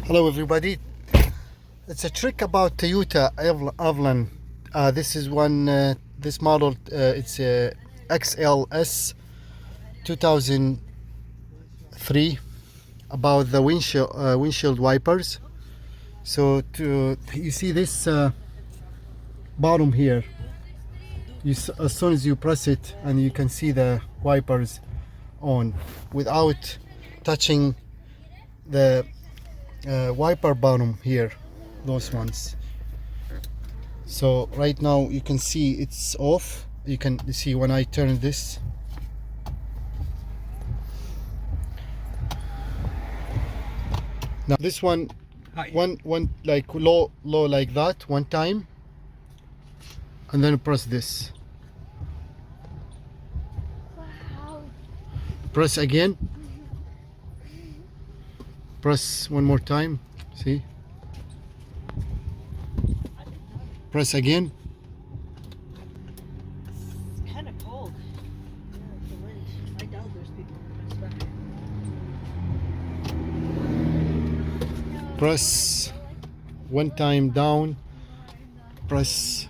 Hello everybody. It's a trick about Toyota Avalon. This is this model, it's a XLS 2003, about the windshield wipers. So you see this bottom here, as soon as you press it, and you can see the wipers on without touching the wiper bottom here, those ones. So right now you can see it's off. You can see when I turn this, now this one like low like that one time, and then press this. Wow. Press again. Press one more time. See? Press again. It's kind of cold. Yeah, the wind. I doubt there's people in this back. Press one time down. Press